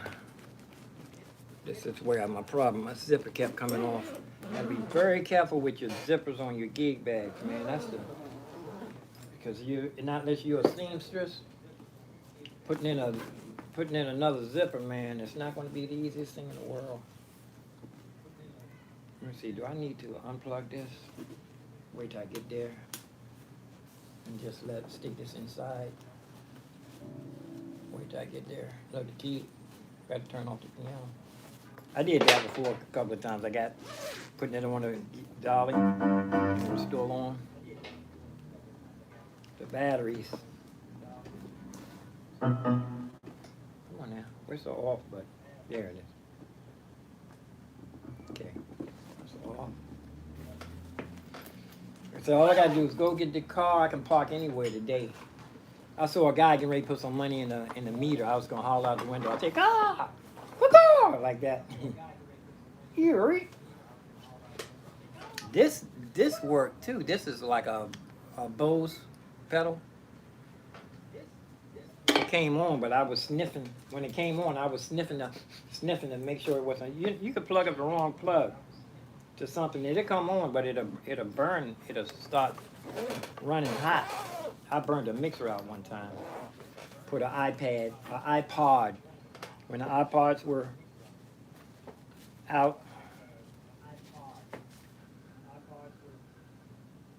This is where my problem. My zipper kept coming off. Gotta be very careful with your zippers on your gig bags, man. That's because not unless you're a seamstress, putting in another zipper, man, it's not going to be the easiest thing in the world. Let me see. Do I need to unplug this? Wait till I get there, and just stick this inside. Wait till I get there. Look, the key. Got to turn off the piano. I did that before a couple of times. I got putting it on the dolly. It was still on. The batteries. Come on now. Where's the off button? There it is. Okay. That's off. So all I gotta do is go get the car. I can park anywhere today. I saw a guy getting ready to put some money in the meter. I was gonna haul out the window. I'll take like that. Eerie. This worked too. This is like a Bose pedal. It came on, but I was sniffing. When it came on, I was sniffing to make sure it wasn't. You could plug up the wrong plug to something. It'll come on, but it'll burn. It'll start running hot. I burned a mixer out one time. Put an iPod. When the iPods were out.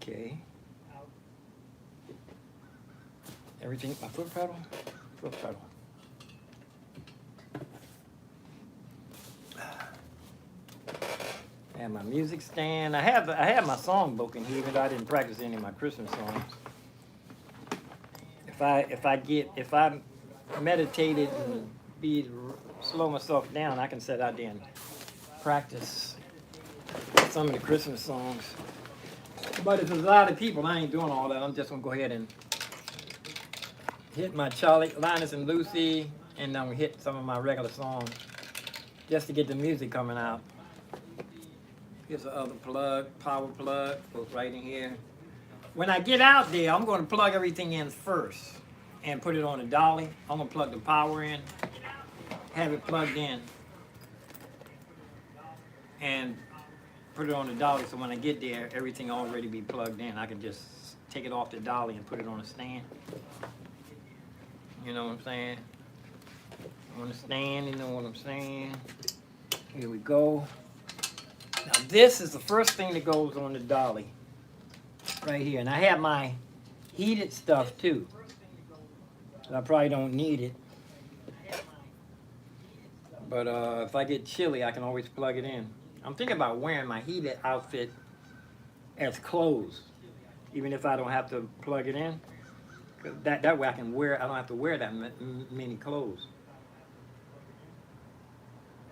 Okay. Everything, my foot pedal. And my music stand. I have my song book in here, but I didn't practice any of my Christmas songs. If I meditated and slow myself down, I can sit out there and practice some of the Christmas songs. But if there's a lot of people, I ain't doing all that. I'm just gonna go ahead and hit my Linus and Lucy, and I'm gonna hit some of my regular songs just to get the music coming out. Here's the other plug, power plug, goes right in here. When I get out there, I'm gonna plug everything in first and put it on the dolly. I'm gonna plug the power in, have it plugged in, and put it on the dolly, so when I get there, everything already be plugged in. I can just take it off the dolly and put it on a stand. You know what I'm saying? On the stand, you know what I'm saying? Here we go. Now this is the first thing that goes on the dolly. Right here. And I have my heated stuff too. So I probably don't need it. But if I get chilly, I can always plug it in. I'm thinking about wearing my heated outfit as clothes, even if I don't have to plug it in. That way I don't have to wear that many clothes.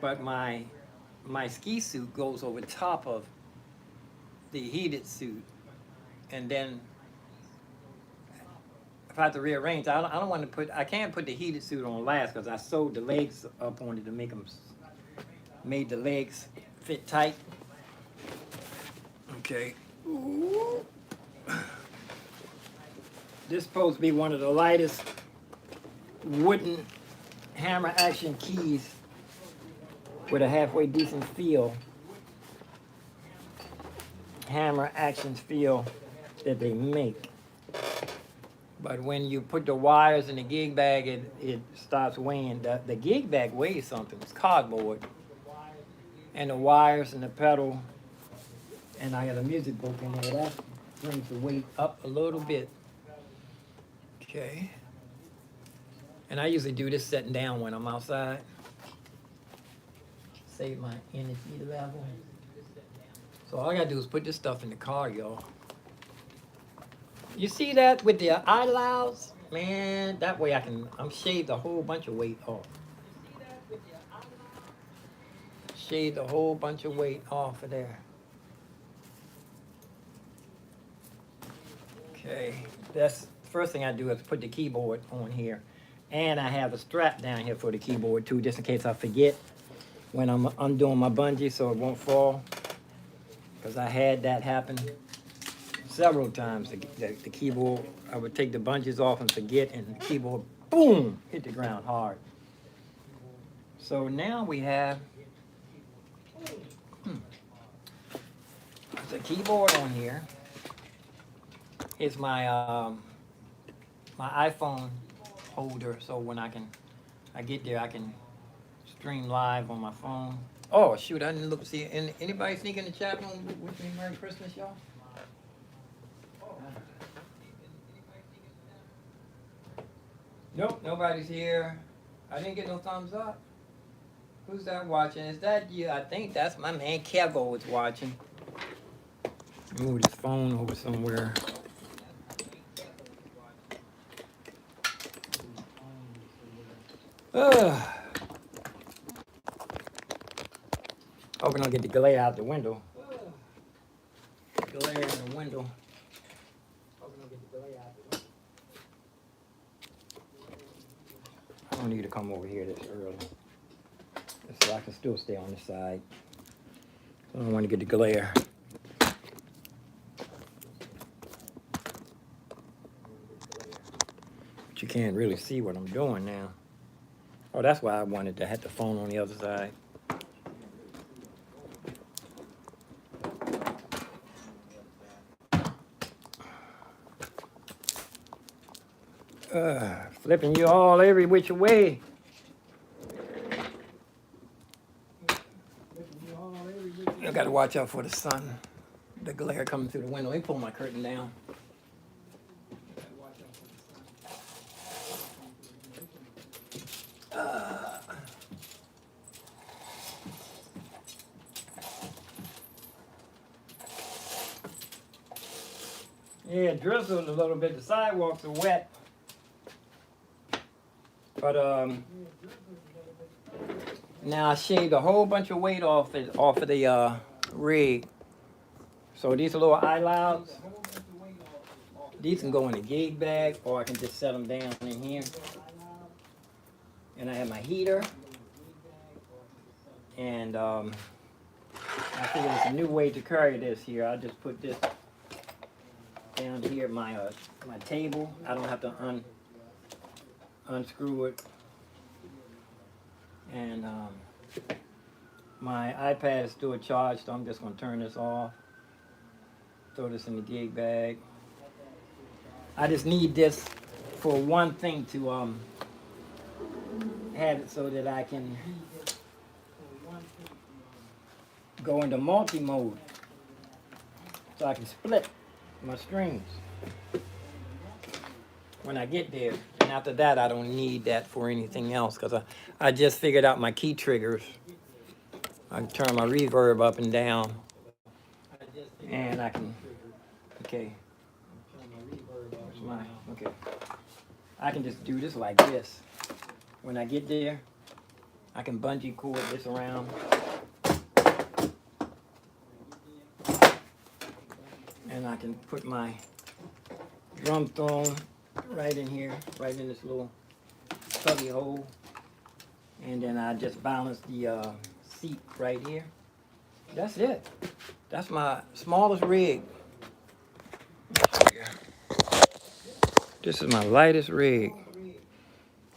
But my ski suit goes over top of the heated suit, and then if I have to rearrange, I don't want to put, I can't put the heated suit on last because I sewed the legs up on it to make them, made the legs fit tight. Okay. Ooh. This is supposed to be one of the lightest wooden hammer action keys with a halfway decent feel. Hammer action feel that they make. But when you put the wires in the gig bag, it starts weighing. The gig bag weighs something. It's cardboard. And the wires and the pedal, and I got a music book in there. That brings the weight up a little bit. Okay. And I usually do this sitting down when I'm outside. Save my energy level. So all I gotta do is put this stuff in the car, y'all. You see that with the eye louds? Man, that way I'm shaved a whole bunch of weight off. Shaved a whole bunch of weight off of there. Okay, that's the first thing I do is put the keyboard on here. And I have a strap down here for the keyboard too, just in case I forget when I'm undoing my bungee so it won't fall. Because I had that happen several times. The keyboard, I would take the bungees off and forget, and the keyboard, boom, hit the ground hard. So now we have the keyboard on here. It's my my iPhone holder, so when I get there, I can stream live on my phone. Oh shoot, I didn't look. See, anybody sneak in the chat room with me? Merry Christmas, y'all. Nope, nobody's here. I didn't get no thumbs up. Who's that watching? Is that you? I think that's my man Kevo is watching. Move his phone over somewhere. Hoping I don't get the glare out the window. Glare in the window. Hoping I don't get the glare out the window. I don't need to come over here this early. So I can still stay on this side. I don't want to get the glare. But you can't really see what I'm doing now. Oh, that's why I wanted to have the phone on the other side. Flipping you all every which way. I got to watch out for the sun. The glare coming through the window. Let me pull my curtain down. Yeah, it drizzled a little bit. The sidewalks are wet. But now I shaved a whole bunch of weight off of the rig. So these little eye louds, these can go in the gig bag, or I can just set them down in here. And I have my heater. And I figured it's a new way to carry this here. I'll just put this down here at my table. I don't have to unscrew it. And my iPad is still charged, so I'm just going to turn this off. Throw this in the gig bag. I just need this for one thing to have it so that I can go into multi-mode. So I can split my strings when I get there. And after that, I don't need that for anything else, because I just figured out my key triggers. I can turn my reverb up and down, and I can, okay, okay, I can just do this like this. When I get there, I can bungee cord this around. And I can put my drum throne right in here, right in this little cubby hole. And then I just balance the seat right here. That's it. That's my smallest rig. This is my lightest rig.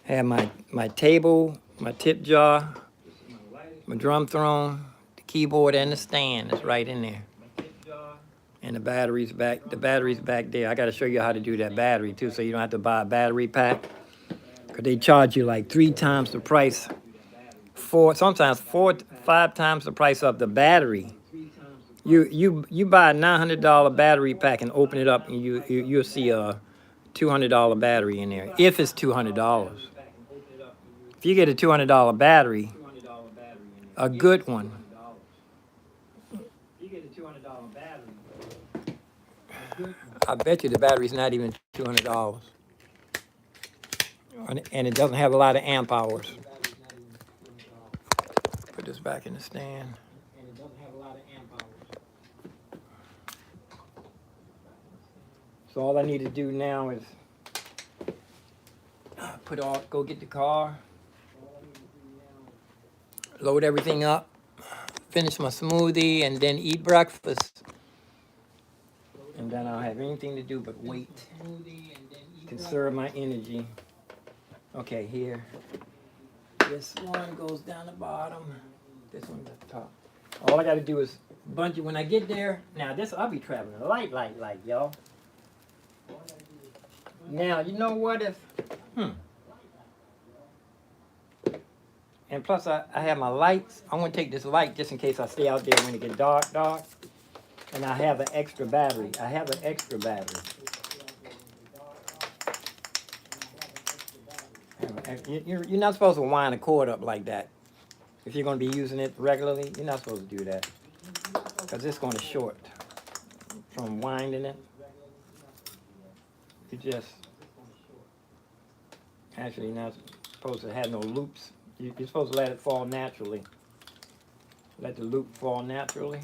Have my table, my tip jar, my drum throne, the keyboard, and the stand is right in there. And the battery's back. The battery's back there. I got to show you how to do that battery too, so you don't have to buy a battery pack. Cause they charge you like 3 times the price, sometimes 5 times the price of the battery. You buy a $900 battery pack and open it up, and you'll see a $200 battery in there. If it's $200, if you get a $200 battery, a good one. I bet you the battery's not even $200. And it doesn't have a lot of amp hours. Put this back in the stand. So all I need to do now is go get the car, load everything up, finish my smoothie, and then eat breakfast. And then I'll have anything to do but wait. Conserve my energy. Okay, here. This one goes down the bottom. This one's at the top. All I gotta do is bunch it when I get there. Now I'll be traveling light, y'all. Now, you know what if, And plus I have my lights. I'm gonna take this light just in case I stay out there when it get dark. And I have an extra battery. You're not supposed to wind a cord up like that. If you're going to be using it regularly, you're not supposed to do that. Because it's going to short from winding it. You just actually not supposed to have no loops. You're supposed to let it fall naturally. Let the loop fall naturally.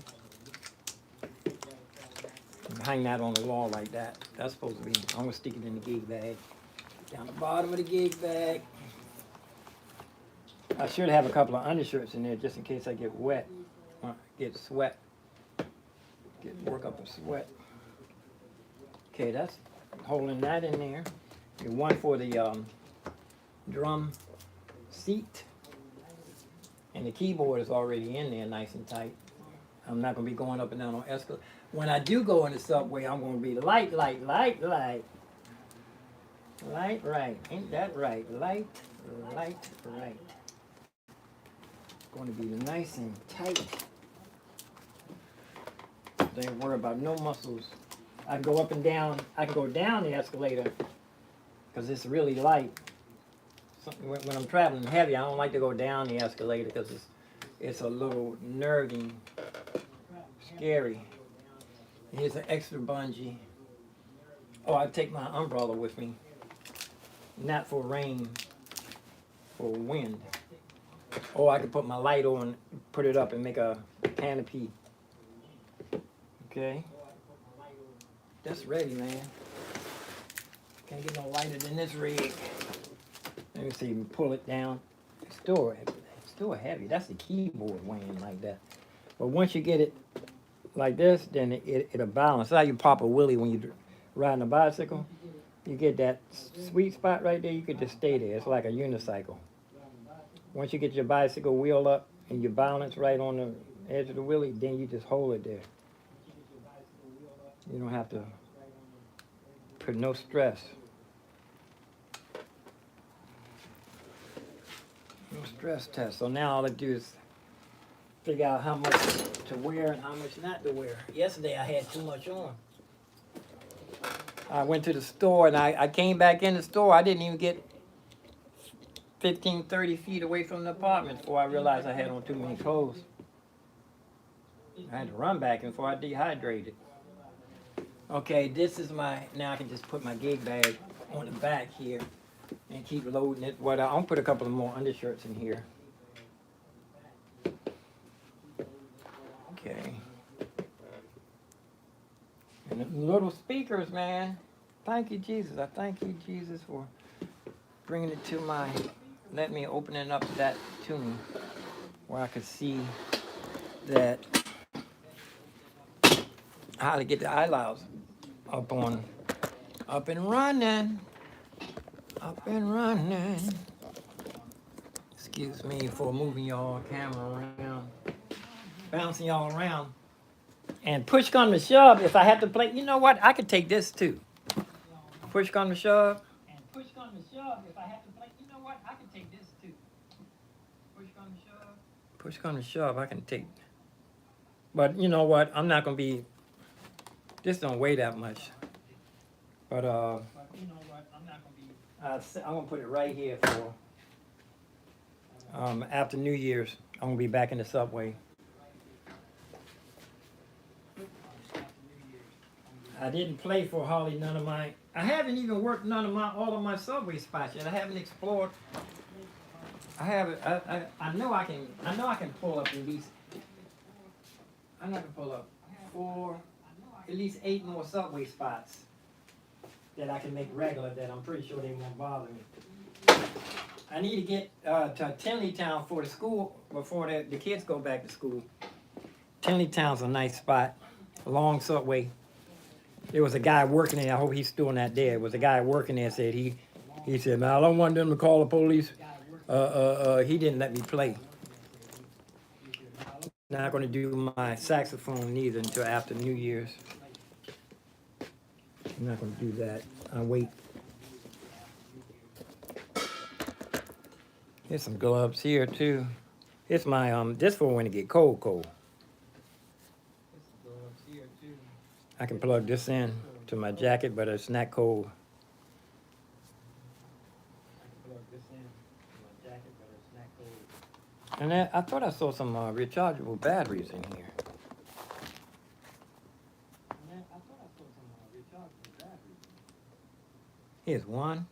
Hang that on the wall like that. That's supposed to be, I'm going to stick it in the gig bag. Down the bottom of the gig bag. I should have a couple of undershirts in there just in case I get wet. Get sweat. Work up a sweat. Okay, that's holding that in there. And one for the drum seat. And the keyboard is already in there nice and tight. I'm not going to be going up and down on escalator. When I do go in the subway, I'm going to be light. Light, right. Ain't that right? Light, right. Going to be nice and tight. Don't worry about no muscles. I can go up and down. I can go down the escalator because it's really light. When I'm traveling heavy, I don't like to go down the escalator because it's a little nerving, scary. Here's an extra bungee. Oh, I take my umbrella with me. Not for rain, for wind. Or I could put my light on, put it up and make a canopy. Okay. That's ready, man. Can't get no lighter than this rig. Let me see, you can pull it down. It's still heavy. That's the keyboard weighing like that. But once you get it like this, then it'll balance. That's how you pop a wheelie when you're riding a bicycle. You get that sweet spot right there, you could just stay there. It's like a unicycle. Once you get your bicycle wheel up and you balance right on the edge of the wheelie, then you just hold it there. You don't have to put no stress. No stress test. So now all I do is figure out how much to wear and how much not to wear. Yesterday I had too much on. I went to the store and I came back in the store. I didn't even get 15, 30 feet away from the apartment before I realized I had on too many clothes. I had to run back before I dehydrated. Okay, this is now I can just put my gig bag on the back here and keep loading it. I'll put a couple of more undershirts in here. Okay. And the little speakers, man. Thank you, Jesus. I thank you, Jesus, for bringing it to my, let me opening up that to me, where I could see that how to get the eyelaws up on, up and running, up and running. Excuse me for moving y'all camera around, bouncing y'all around. And push come to shove, if I have to play, you know what? I could take this too. Push come to shove. And push come to shove, if I have to play, you know what? I can take this too. Push come to shove. Push come to shove, I can take. But you know what? I'm not gonna be. This don't weigh that much. But you know what? I'm not gonna be. I'm gonna put it right here for. After New Year's, I'm gonna be back in the subway. I didn't play for hardly none of my. I haven't even worked all of my subway spots yet. I haven't explored. I haven't. I know I can. I know I can pull up at least. I know I can pull up 4, at least 8 more subway spots that I can make regular. That I'm pretty sure they won't bother me. I need to get to Tinleytown for the school before the kids go back to school. Tinleytown's a nice spot. A long subway. There was a guy working there. I hope he's still not there. There was a guy working there said he said, man, I don't want them to call the police. He didn't let me play. Not going to do my saxophone neither until after New Year's. I'm not going to do that. I'll wait. Here's some gloves here too. It's my this for when it get cold. I can plug this in to my jacket, but it's not cold. And I thought I saw some rechargeable batteries in here. Here's 1,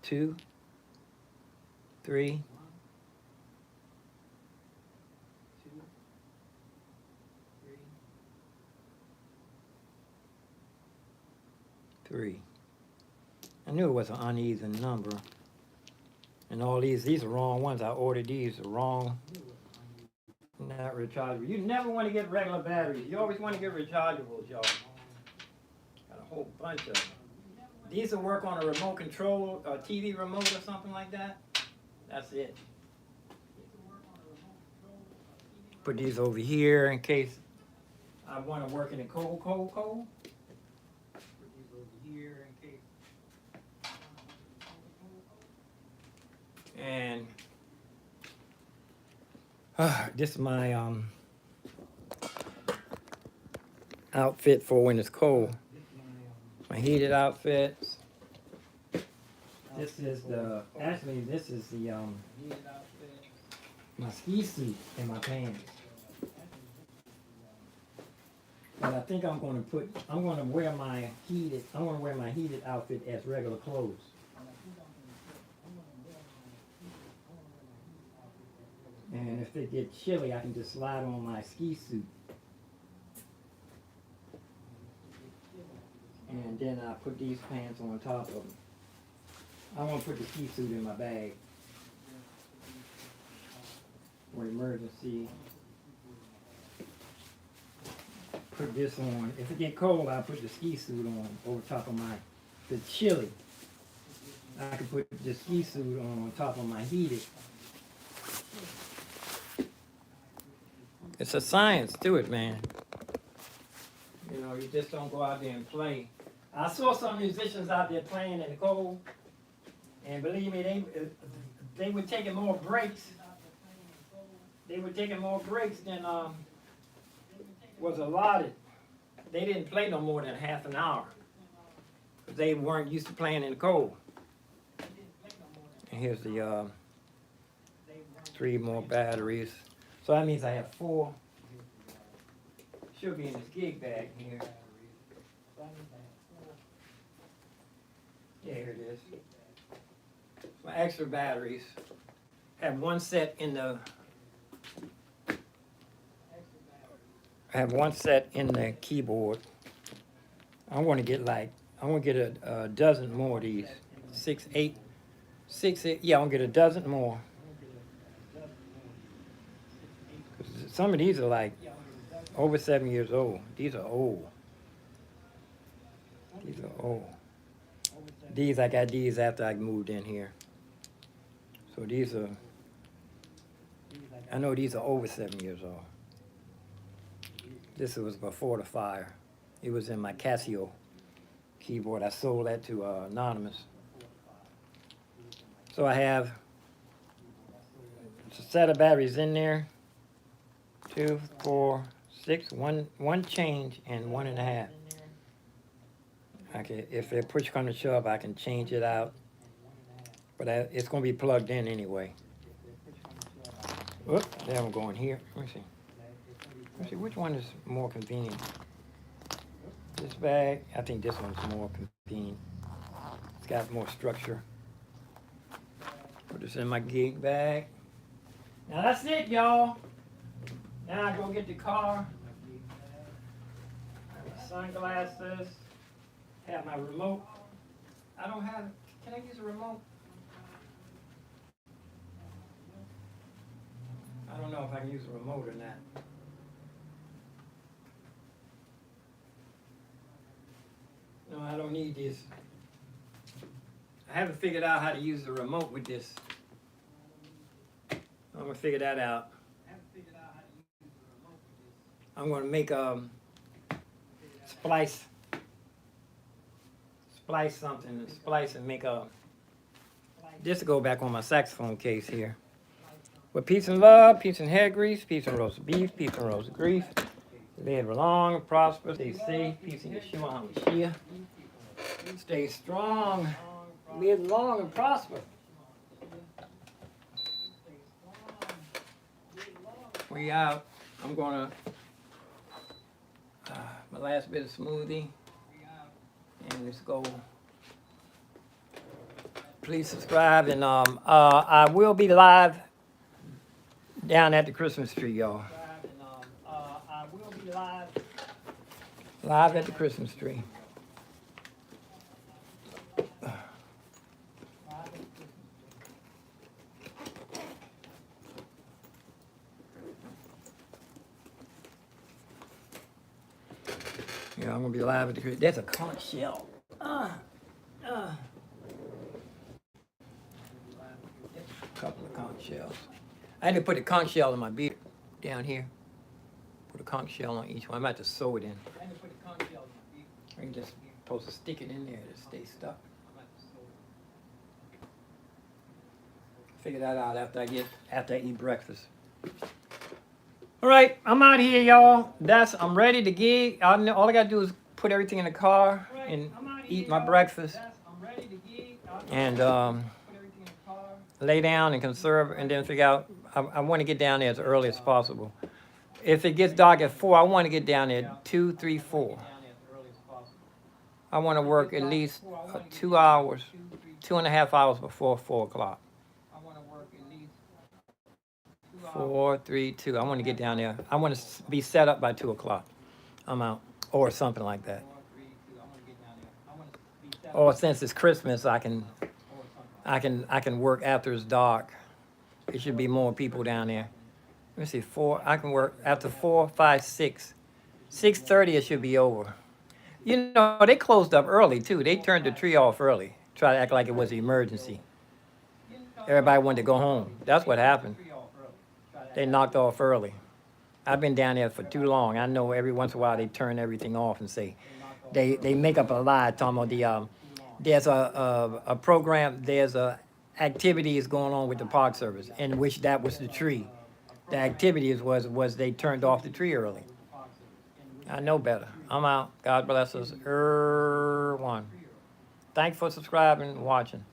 2, 3. 3. I knew it was an uneven number. And all these are wrong ones. I ordered these are wrong. Not rechargeable. You never want to get regular batteries. You always want to get rechargeables, y'all. Got a whole bunch of them. These will work on a remote control, a TV remote or something like that. That's it. Put these over here in case I want to work in the cold. Here in case. And this is my outfit for when it's cold. My heated outfits. This is the my ski suit and my pants. But I think I'm going to wear my heated outfit as regular clothes. And if it gets chilly, I can just slide on my ski suit. And then I put these pants on top of them. I want to put the ski suit in my bag for emergency. Put this on. If it get cold, I'll put the ski suit on over top of the chilly. I can put the ski suit on top of my heated. It's a science to it, man. You know, you just don't go out there and play. I saw some musicians out there playing in the cold, and believe me, they were taking more breaks. They were taking more breaks than was allotted. They didn't play no more than half an hour because they weren't used to playing in the cold. And here's the 3 more batteries. So that means I have 4. Should be in this gig bag here. Yeah, here it is. My extra batteries. Have one set in the. I have one set in the keyboard. I'm going to get a dozen more of these. 6, 8, 6, 8. Yeah, I'm going to get a dozen more. 'Cause some of these are like over 7 years old. These are old. These are old. These, I got these after I moved in here. So these are, I know these are over 7 years old. This was before the fire. It was in my Casio keyboard. I sold that to Anonymous. So I have a set of batteries in there. 2, 4, 6, one change and 1.5. Okay, if they push come to shove, I can change it out. But it's going to be plugged in anyway. Whoop, there I'm going here. Let me see. Let's see, which one is more convenient? This bag, I think this one's more convenient. It's got more structure. Put this in my gig bag. Now that's it, y'all. Now I go get the car. Have my sunglasses. Have my remote. I don't have, can I use a remote? I don't know if I can use a remote or not. No, I don't need this. I haven't figured out how to use the remote with this. I'm gonna figure that out. I'm gonna make a splice something and splice and make a, this to go back on my saxophone case here. With peace and love, peace and hair grease, peace and roast beef, peace and roast grief. Live long and prosper, stay safe, peace and Yeshua HaMashiach. Stay strong, live long and prosper. We out. I'm gonna, my last bit of smoothie. And let's go. Please subscribe, and I will be live down at the Christmas tree, y'all. I will be live at the Christmas tree. Yeah, I'm gonna be live at the Christmas. That's a conch shell. Couple of conch shells. I had to put a conch shell in my beard down here. Put a conch shell on each one. I'm about to sew it in. I had to put a conch shell in my beard. I can just supposed to stick it in there to stay stuck. Figure that out after I eat breakfast. All right, I'm out here, y'all. I'm ready to gig. All I gotta do is put everything in the car and eat my breakfast. And lay down and conserve, and then figure out, I want to get down there as early as possible. If it gets dark at 4, I want to get down there 2, 3, 4. I want to work at least 2 hours, 2.5 hours before 4 o'clock. 4, 3, 2. I want to get down there. I want to be set up by 2 o'clock. I'm out, or something like that. Or since it's Christmas, I can work after it's dark. There should be more people down there. Let me see, 4. I can work after 4, 5, 6. 6:30 it should be over. You know, they closed up early too. They turned the tree off early. Try to act like it was an emergency. Everybody wanted to go home. That's what happened. They knocked off early. I've been down there for too long. I know every once in a while they turn everything off and say, they make up a lie talking about there's a program, there's activities going on with the Park Service, in which that was the tree. The activities was they turned off the tree early. I know better. I'm out. God bless us. One. Thanks for subscribing and watching.